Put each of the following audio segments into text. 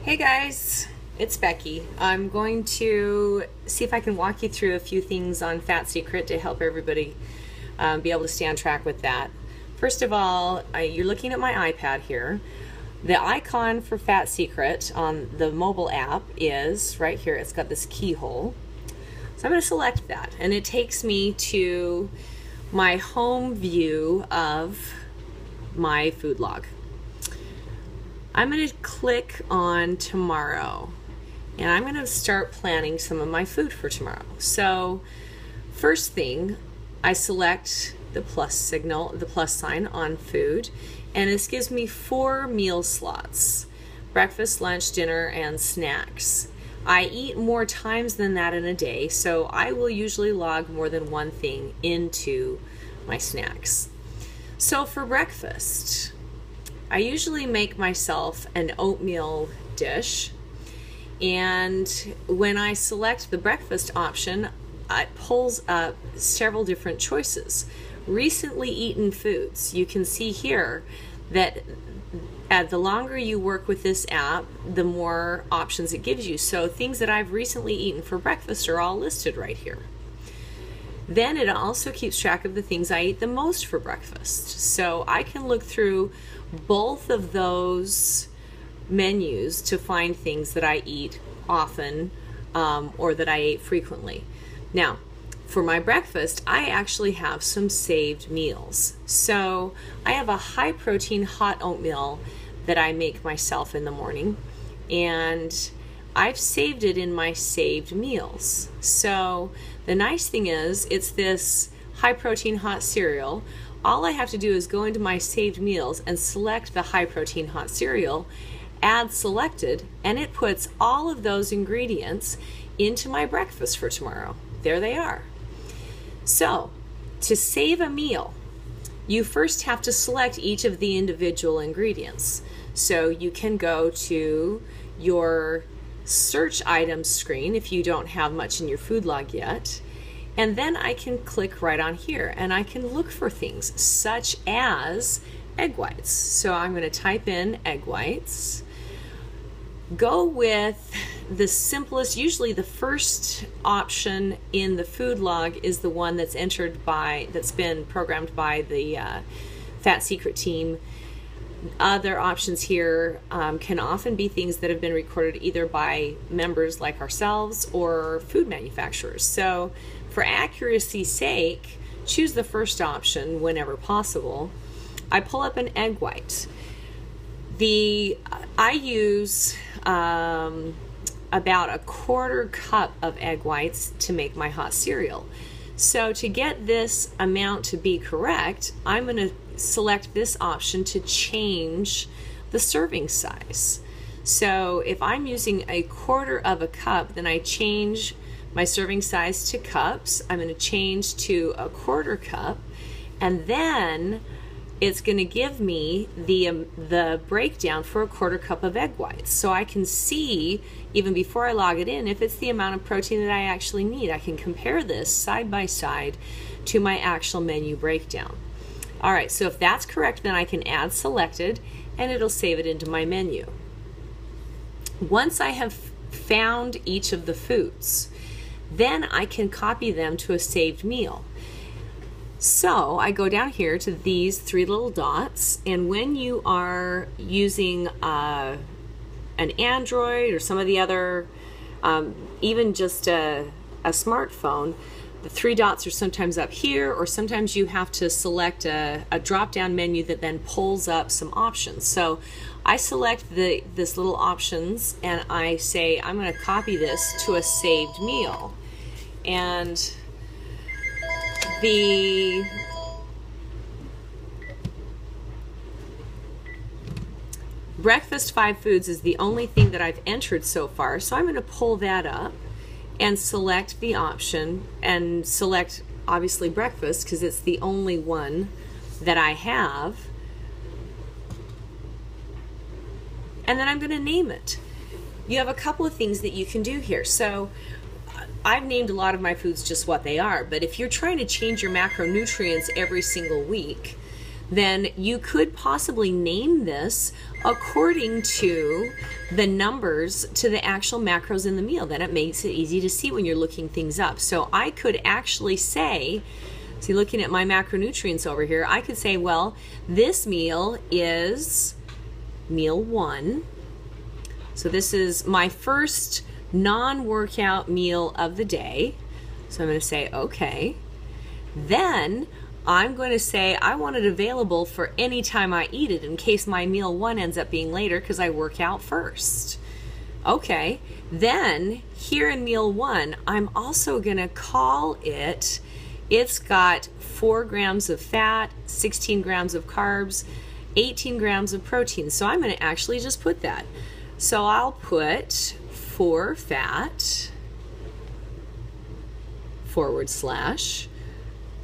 Hey guys, it's Becky. I'm going to see if I can walk you through a few things on Fat Secret to help everybody be able to stay on track with that. First of all, you're looking at my iPad here. The icon for Fat Secret on the mobile app is right here. It's got this keyhole. So I'm going to select that, and it takes me to my home view of my food log. I'm going to click on tomorrow, and I'm going to start planning some of my food for tomorrow. So first thing, I select the plus signal, the plus sign on food, and this gives me 4 meal slots: breakfast, lunch, dinner, and snacks. I eat more times than that in a day, so I will usually log more than one thing into my snacks. So for breakfast, I usually make myself an oatmeal dish, and when I select the breakfast option, it pulls up several different choices. Recently eaten foods. You can see here that the longer you work with this app, the more options it gives you. So things that I've recently eaten for breakfast are all listed right here. Then it also keeps track of the things I eat the most for breakfast. So I can look through both of those menus to find things that I eat often or that I ate frequently. Now, for my breakfast, I actually have some saved meals. So I have a high protein hot oatmeal that I make myself in the morning, and I've saved it in my saved meals. So the nice thing is, it's this high protein hot cereal. All I have to do is go into my saved meals and select the high protein hot cereal, add selected, and it puts all of those ingredients into my breakfast for tomorrow. There they are. So to save a meal, you first have to select each of the individual ingredients. So you can go to your search items screen if you don't have much in your food log yet, and then I can click right on here and I can look for things such as egg whites. So I'm going to type in egg whites. Go with the simplest. Usually the first option in the food log is the one that's that's been programmed by the Fat Secret team. Other options here can often be things that have been recorded either by members like ourselves or food manufacturers. So for accuracy's sake, choose the first option whenever possible. I pull up an egg white. I use about a 1/4 cup of egg whites to make my hot cereal. So to get this amount to be correct, I'm going to select this option to change the serving size. So if I'm using a 1/4 cup, then I change my serving size to cups. I'm going to change to a 1/4 cup, and then it's going to give me the breakdown for a 1/4 cup of egg whites. So I can see, even before I log it in, if it's the amount of protein that I actually need. I can compare this side by side to my actual menu breakdown. All right, so if that's correct, then I can add selected, and it'll save it into my menu. Once I have found each of the foods, then I can copy them to a saved meal. So I go down here to these 3 little dots, and when you are using an Android or some of the other, even just a smartphone, the 3 dots are sometimes up here, or sometimes you have to select a drop-down menu that then pulls up some options. So I select this little options, and I say I'm going to copy this to a saved meal. And the breakfast 5 foods is the only thing that I've entered so far, so I'm going to pull that up and select the option, and select obviously breakfast because it's the only one that I have, and then I'm going to name it. You have a couple of things that you can do here. So I've named a lot of my foods just what they are, but if you're trying to change your macronutrients every single week, then you could possibly name this according to the numbers to the actual macros in the meal. Then it makes it easy to see when you're looking things up. So I could actually say, see, looking at my macronutrients over here, I could say, well, this meal is meal 1. So this is my first non-workout meal of the day. So I'm going to say, okay. Then I'm going to say I want it available for any time I eat it in case my meal 1 ends up being later because I work out first. Okay. Then here in meal 1, I'm also going to call it, it's got 4 grams of fat, 16 grams of carbs, 18 grams of protein. So I'm going to actually just put that. So I'll put 4 fat /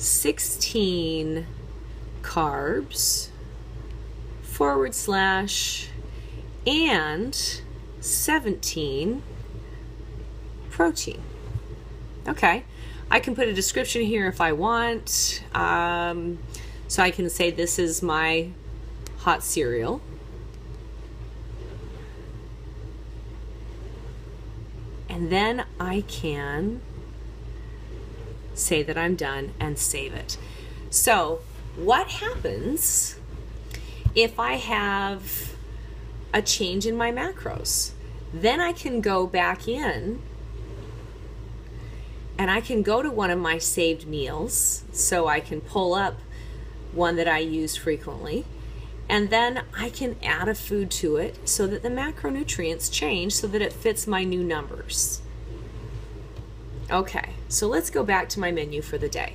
16 carbs / and 17 protein. Okay, I can put a description here if I want. So I can say this is my hot cereal. And then I can say that I'm done and save it. So what happens if I have a change in my macros? Then I can go back in and I can go to one of my saved meals. So I can pull up one that I use frequently, and then I can add a food to it so that the macronutrients change so that it fits my new numbers. Okay, so let's go back to my menu for the day.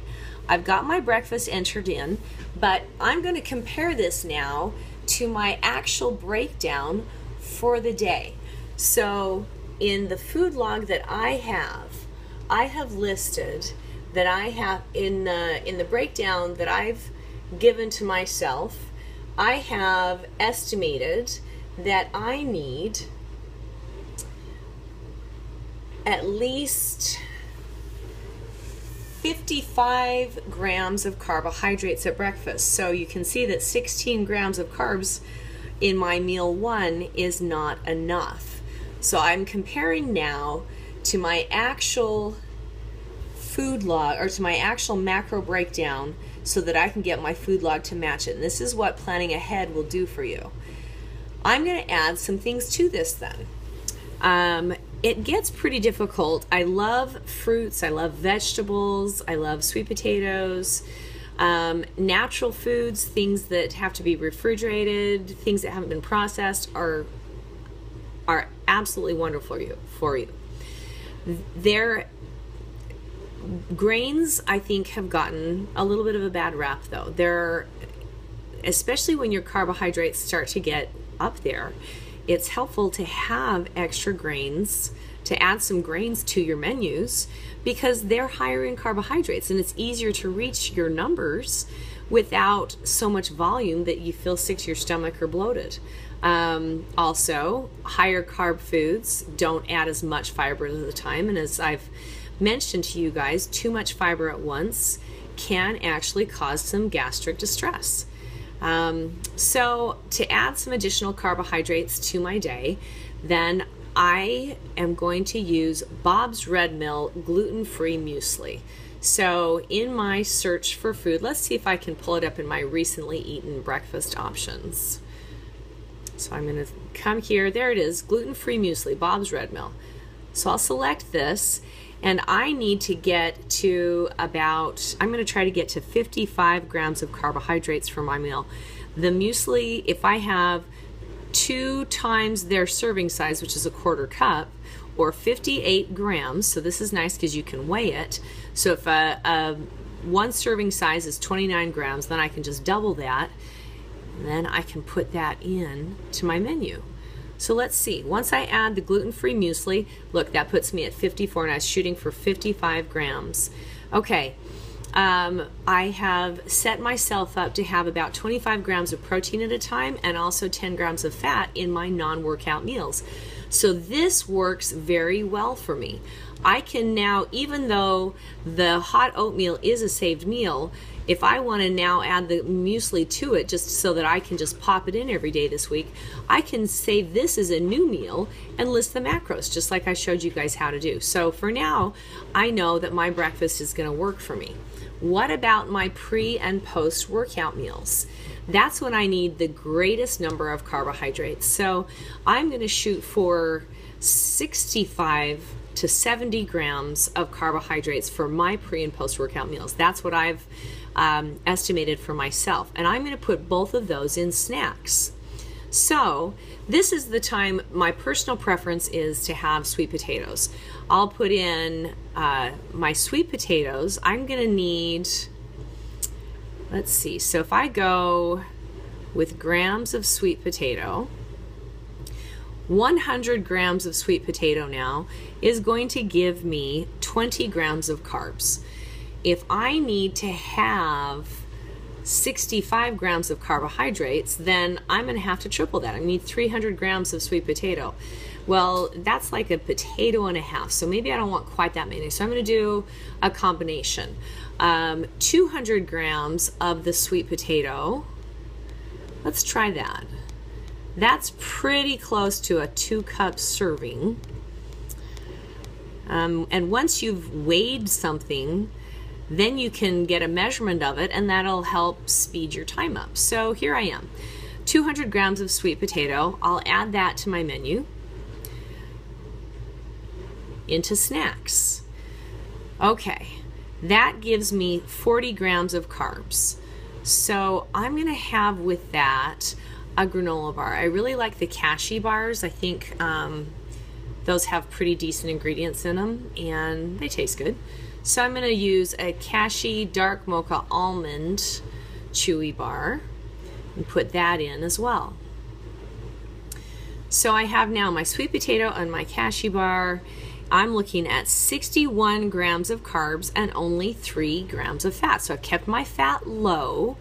I've got my breakfast entered in, but I'm going to compare this now to my actual breakdown for the day. So in the food log that I have listed that I have in the breakdown that I've given to myself, I have estimated that I need at least 55 grams of carbohydrates at breakfast. So you can see that 16 grams of carbs in my meal 1 is not enough. So I'm comparing now to my actual food log, or to my actual macro breakdown, so that I can get my food log to match it. And this is what planning ahead will do for you. I'm going to add some things to this then. It gets pretty difficult. I love fruits, I love vegetables, I love sweet potatoes, natural foods, things that have to be refrigerated, things that haven't been processed are absolutely wonderful for you. Their grains, I think, have gotten a little bit of a bad rap though. Especially when your carbohydrates start to get up there, it's helpful to have extra grains, to add some grains to your menus, because they're higher in carbohydrates and it's easier to reach your numbers without so much volume that you feel sick to your stomach or bloated. Also, higher carb foods don't add as much fiber at the time, and as I've mentioned to you guys, too much fiber at once can actually cause some gastric distress. So to add some additional carbohydrates to my day, then I am going to use Bob's Red Mill gluten-free muesli. So in my search for food, let's see if I can pull it up in my recently eaten breakfast options. So I'm going to come here, there it is, gluten-free muesli, Bob's Red Mill. So I'll select this, and I need to get to about, I'm going to try to get to 55 grams of carbohydrates for my meal. The muesli, if I have 2 times their serving size, which is a 1/4 cup, or 58 grams, so this is nice because you can weigh it. So if one serving size is 29 grams, then I can just double that, and then I can put that in to my menu. So let's see, once I add the gluten-free muesli, look, that puts me at 54, and I was shooting for 55 grams. Okay, I have set myself up to have about 25 grams of protein at a time and also 10 grams of fat in my non-workout meals. So this works very well for me. I can now, even though the hot oatmeal is a saved meal, If I want to now add the muesli to it just so that I can just pop it in every day this week, I can save this as a new meal and list the macros just like I showed you guys how to do. So for now, I know that my breakfast is going to work for me. What about my pre and post workout meals? That's when I need the greatest number of carbohydrates. So I'm going to shoot for 65 to 70 grams of carbohydrates for my pre and post workout meals. That's what I've estimated for myself. And I'm going to put both of those in snacks. So this is the time, my personal preference is to have sweet potatoes. I'll put in my sweet potatoes. I'm going to need, let's see, so if I go with grams of sweet potato, 100 grams of sweet potato now is going to give me 20 grams of carbs. If I need to have 65 grams of carbohydrates, then I'm going to have to triple that. I need 300 grams of sweet potato. Well, that's like a potato and a half, so maybe I don't want quite that many. So I'm going to do a combination. 200 grams of the sweet potato. Let's try that. That's pretty close to a 2-cup serving. And once you've weighed something, then you can get a measurement of it, and that'll help speed your time up. So here I am, 200 grams of sweet potato. I'll add that to my menu. Into snacks. Okay, that gives me 40 grams of carbs. So I'm going to have with that a granola bar. I really like the Kashi bars. I think those have pretty decent ingredients in them and they taste good. So I'm going to use a Kashi dark mocha almond chewy bar and put that in as well. So I have now my sweet potato and my Kashi bar. I'm looking at 61 grams of carbs and only 3 grams of fat. So I've kept my fat low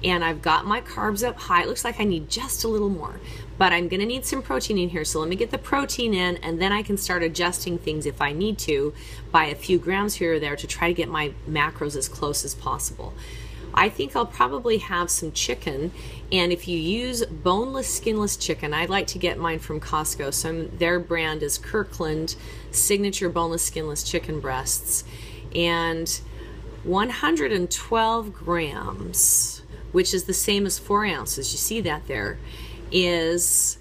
and I've got my carbs up high. It looks like I need just a little more, but I'm gonna need some protein in here. So let me get the protein in and then I can start adjusting things if I need to by a few grams here or there to try to get my macros as close as possible. I think I'll probably have some chicken, and if you use boneless, skinless chicken, I like to get mine from Costco. So their brand is Kirkland Signature Boneless, Skinless Chicken Breasts, and 112 grams, which is the same as 4 ounces, you see that there, is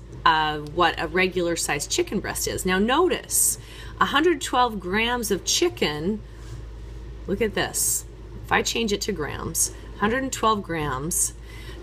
what a regular sized chicken breast is. Now notice, 112 grams of chicken, look at this, if I change it to grams, 112 grams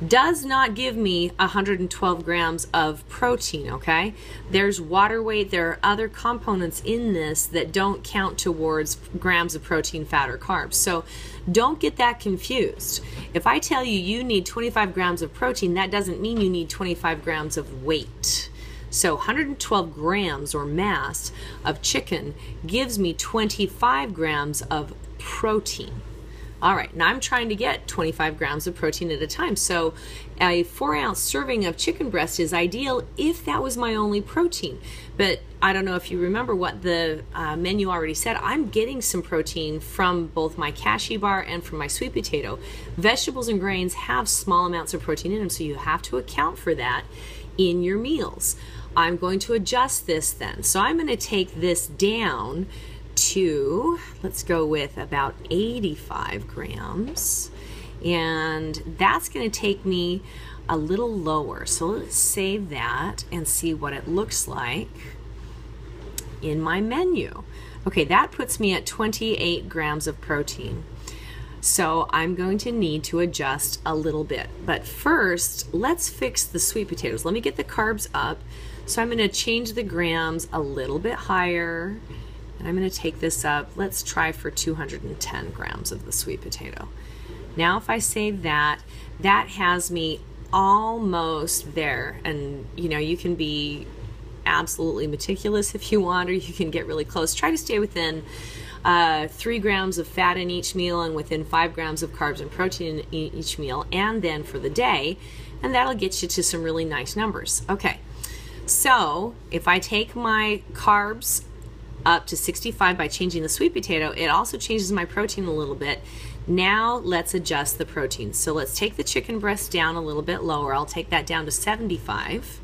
does not give me 112 grams of protein, okay? There's water weight, there are other components in this that don't count towards grams of protein, fat, or carbs. So don't get that confused. If I tell you you need 25 grams of protein, that doesn't mean you need 25 grams of weight. So 112 grams or mass of chicken gives me 25 grams of protein. All right, now I'm trying to get 25 grams of protein at a time. So a 4-ounce serving of chicken breast is ideal if that was my only protein. But I don't know if you remember what the menu already said. I'm getting some protein from both my Kashi bar and from my sweet potato. Vegetables and grains have small amounts of protein in them, so you have to account for that in your meals. I'm going to adjust this then. So I'm going to take this down to, let's go with about 85 grams, and that's going to take me a little lower. So let's save that and see what it looks like in my menu. Okay, that puts me at 28 grams of protein. So I'm going to need to adjust a little bit, but first let's fix the sweet potatoes. Let me get the carbs up. So I'm going to change the grams a little bit higher. I'm going to take this up. Let's try for 210 grams of the sweet potato. Now if I save that, that has me almost there. And you know, you can be absolutely meticulous if you want, or you can get really close. Try to stay within 3 grams of fat in each meal and within 5 grams of carbs and protein in each meal, and then for the day, and that'll get you to some really nice numbers. Okay, so if I take my carbs up to 65 by changing the sweet potato, it also changes my protein a little bit. Now let's adjust the protein. So let's take the chicken breast down a little bit lower. I'll take that down to 75.